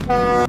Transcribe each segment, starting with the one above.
I've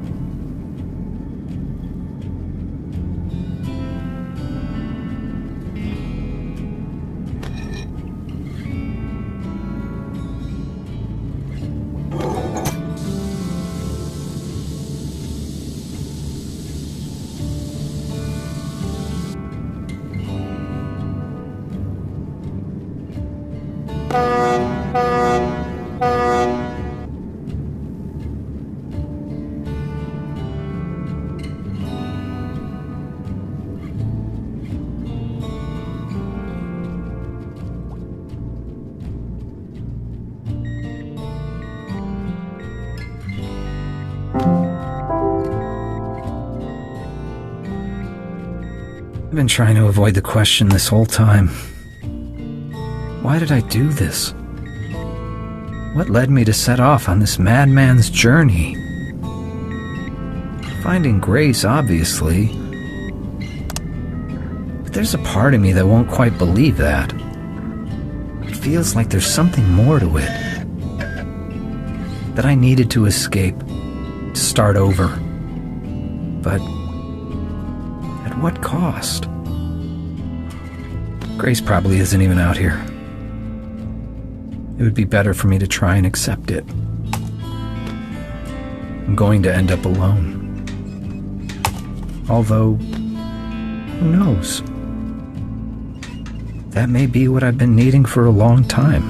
been trying to avoid the question this whole time. Why did I do this? What led me to set off on this madman's journey? Finding Grace, obviously. But there's a part of me that won't quite believe that. It feels like there's something more to it. That I needed to escape, to start over. But at what cost? Grace probably isn't even out here. It would be better for me to try and accept it. I'm going to end up alone. Although, who knows? That may be what I've been needing for a long time.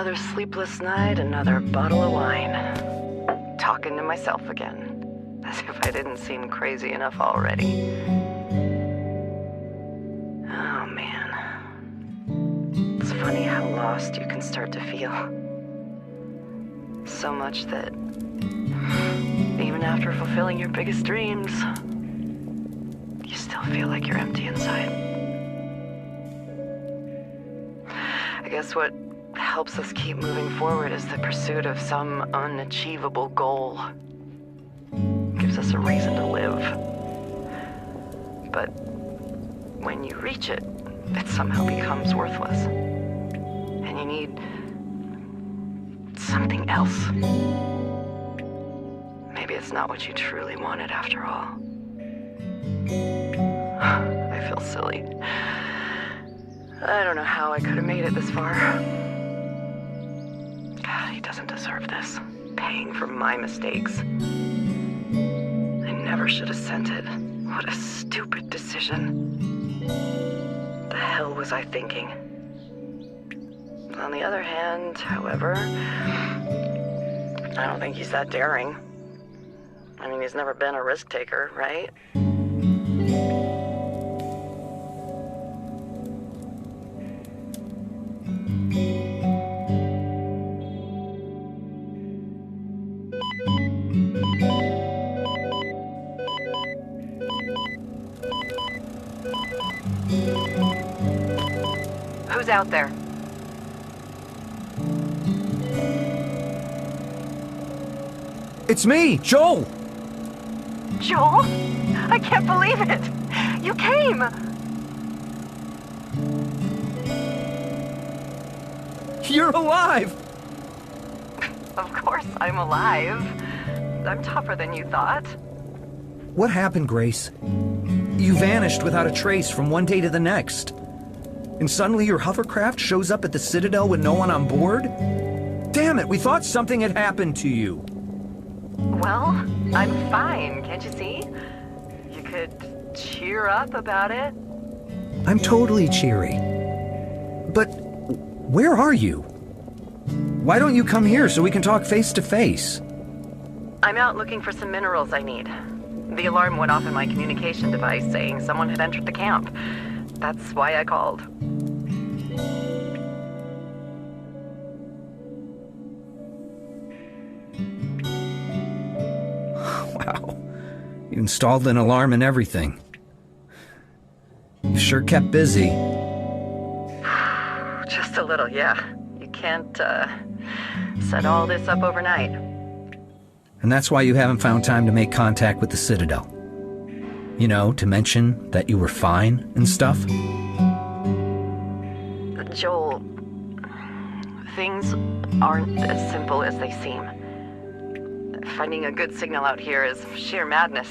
Another sleepless night, another bottle of wine. Talking to myself again, as if I didn't seem crazy enough already. Oh man. It's funny how lost you can start to feel. So much that even after fulfilling your biggest dreams, you still feel like you're empty inside. I guess what helps us keep moving forward is the pursuit of some unachievable goal. Gives us a reason to live. But when you reach it, it somehow becomes worthless. And you need something else. Maybe it's not what you truly wanted after all. I feel silly. I don't know how I could have made it this far. God, he doesn't deserve this. Paying for my mistakes. I never should have sent it. What a stupid decision. The hell was I thinking? On the other hand, however, I don't think he's that daring. I mean, he's never been a risk taker, right? Who's out there? It's me, Joel! Joel? I can't believe it! You came! You're alive! Of course I'm alive. I'm tougher than you thought. What happened, Grace? You vanished without a trace from one day to the next. And suddenly your hovercraft shows up at the Citadel with no one on board? Damn it, we thought something had happened to you. Well, I'm fine, can't you see? You could cheer up about it. I'm totally cheery. But where are you? Why don't you come here so we can talk face to face? I'm out looking for some minerals I need. The alarm went off in my communication device saying someone had entered the camp. That's why I called. Wow. You installed an alarm and everything. You sure kept busy. Just a little, yeah. You can't, set all this up overnight. And that's why you haven't found time to make contact with the Citadel. You know, to mention that you were fine and stuff. Joel, things aren't as simple as they seem. Finding a good signal out here is sheer madness.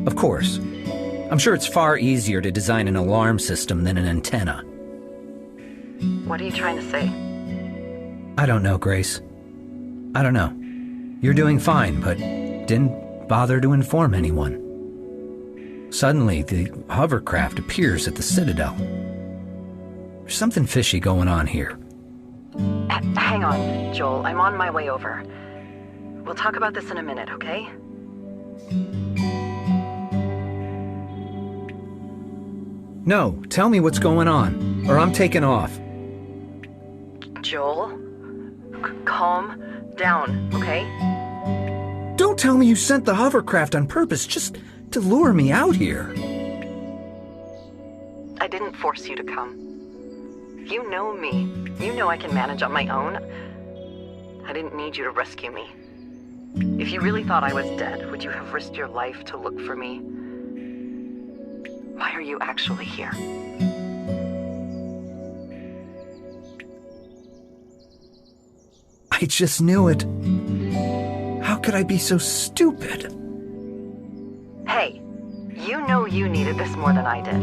Of course. I'm sure it's far easier to design an alarm system than an antenna. What are you trying to say? I don't know, Grace. I don't know. You're doing fine, but didn't bother to inform anyone. Suddenly, the hovercraft appears at the Citadel. There's something fishy going on here. Hang on, Joel. I'm on my way over. We'll talk about this in a minute, okay? No, tell me what's going on, or I'm taking off. Joel, calm down, okay? Don't tell me you sent the hovercraft on purpose just to lure me out here. I didn't force you to come. You know me. You know I can manage on my own. I didn't need you to rescue me. If you really thought I was dead, would you have risked your life to look for me? Why are you actually here? I just knew it. How could I be so stupid? Hey, you know you needed this more than I did.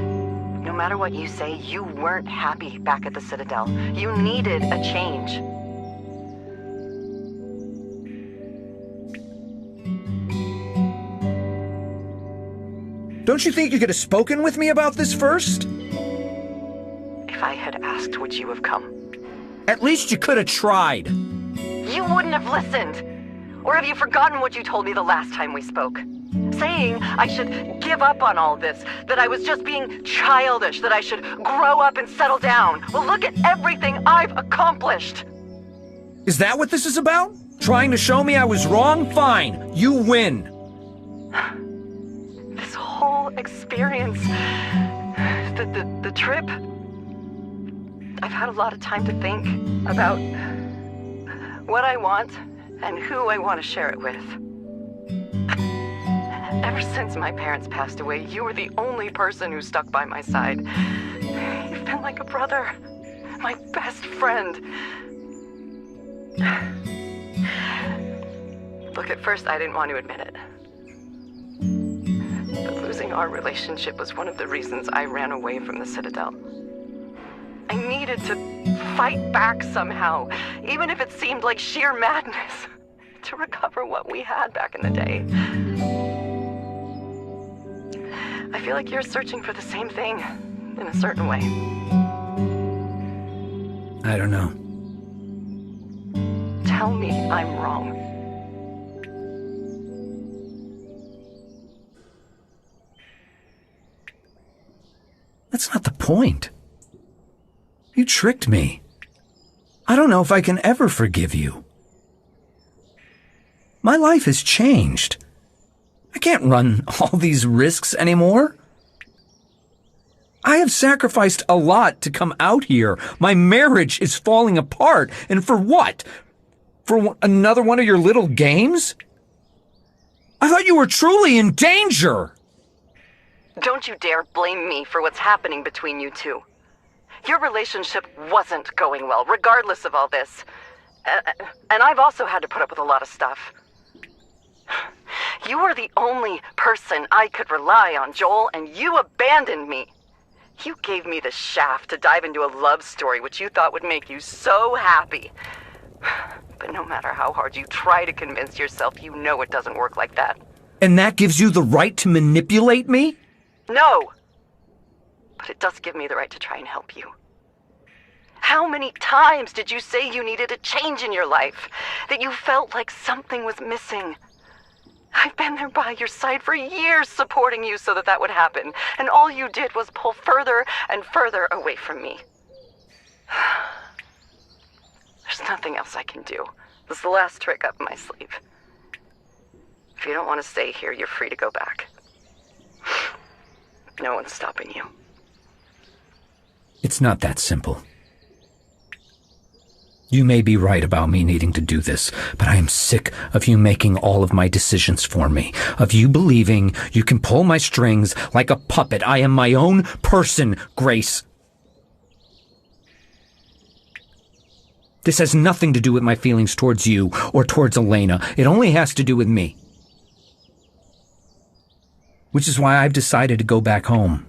No matter what you say, you weren't happy back at the Citadel. You needed a change. Don't you think you could have spoken with me about this first? If I had asked, would you have come? At least you could have tried. You wouldn't have listened. Or have you forgotten what you told me the last time we spoke? Saying I should give up on all this, that I was just being childish, that I should grow up and settle down. Well, look at everything I've accomplished. Is that what this is about? Trying to show me I was wrong? Fine, you win. This whole experience, the trip, I've had a lot of time to think about what I want and who I want to share it with. Ever since my parents passed away, you were the only person who stuck by my side. You've been like a brother, my best friend. Look, at first I didn't want to admit it. But losing our relationship was one of the reasons I ran away from the Citadel. I needed to fight back somehow, even if it seemed like sheer madness, to recover what we had back in the day. I feel like you're searching for the same thing, in a certain way. I don't know. Tell me I'm wrong. That's not the point. You tricked me. I don't know if I can ever forgive you. My life has changed. I can't run all these risks anymore. I have sacrificed a lot to come out here. My marriage is falling apart. And for what? For another one of your little games? I thought you were truly in danger. Don't you dare blame me for what's happening between you two. Your relationship wasn't going well, regardless of all this. And I've also had to put up with a lot of stuff. You were the only person I could rely on, Joel, and you abandoned me. You gave me the shaft to dive into a love story which you thought would make you so happy. But no matter how hard you try to convince yourself, you know it doesn't work like that. And that gives you the right to manipulate me? No! But it does give me the right to try and help you. How many times did you say you needed a change in your life? That you felt like something was missing? I've been there by your side for years supporting you so that would happen. And all you did was pull further and further away from me. There's nothing else I can do. This is the last trick up my sleeve. If you don't want to stay here, you're free to go back. No one's stopping you. It's not that simple. You may be right about me needing to do this, but I am sick of you making all of my decisions for me, of you believing you can pull my strings like a puppet. I am my own person, Grace. This has nothing to do with my feelings towards you or towards Elena. It only has to do with me. Which is why I've decided to go back home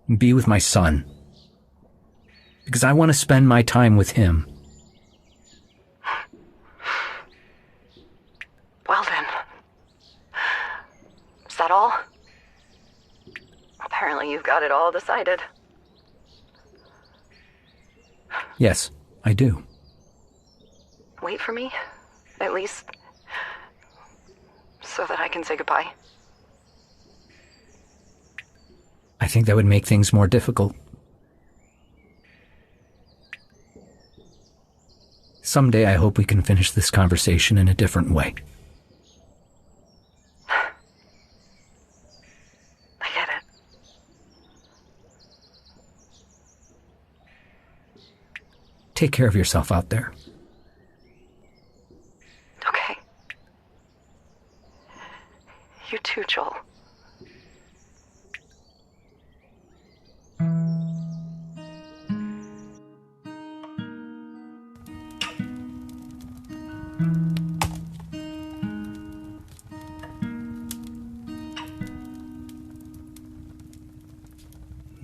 and be with my son. Because I want to spend my time with him. Well then. Is that all? Apparently you've got it all decided. Yes, I do. Wait for me, at least, so that I can say goodbye. I think that would make things more difficult. Someday I hope we can finish this conversation in a different way. I get it. Take care of yourself out there. Okay. You too, Joel.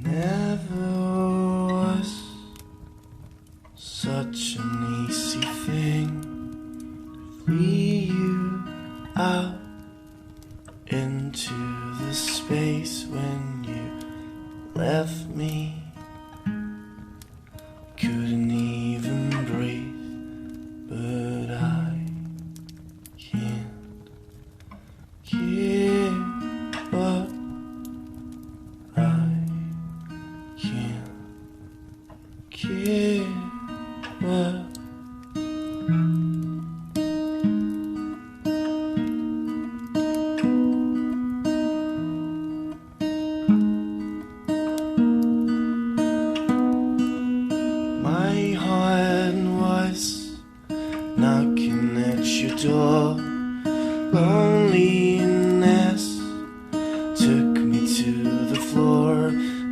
Never was such an easy thing to free you out into the space when you left me well. My heart was knocking at your door. Loneliness took me to the floor.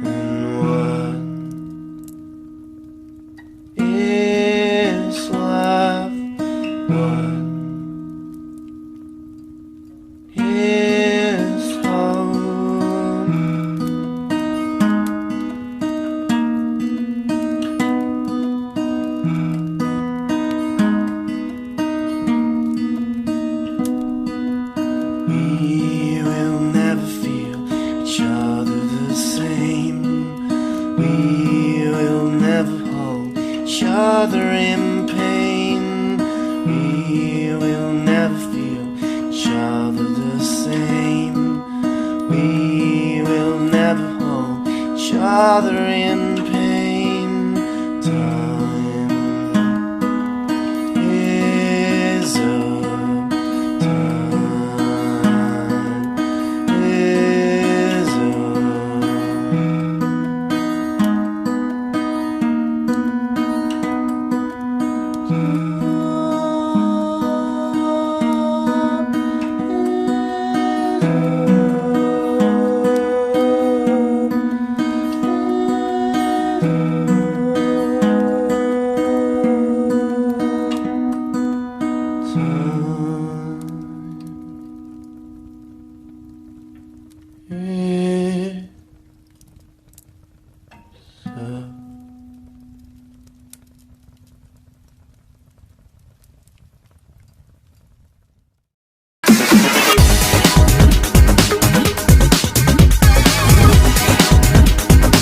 And what is love? What is home? We will never feel each other the same. We will never hold each other in pain. We will never feel each other the same. We will never hold each other in pain. Time is up. Time is time is up.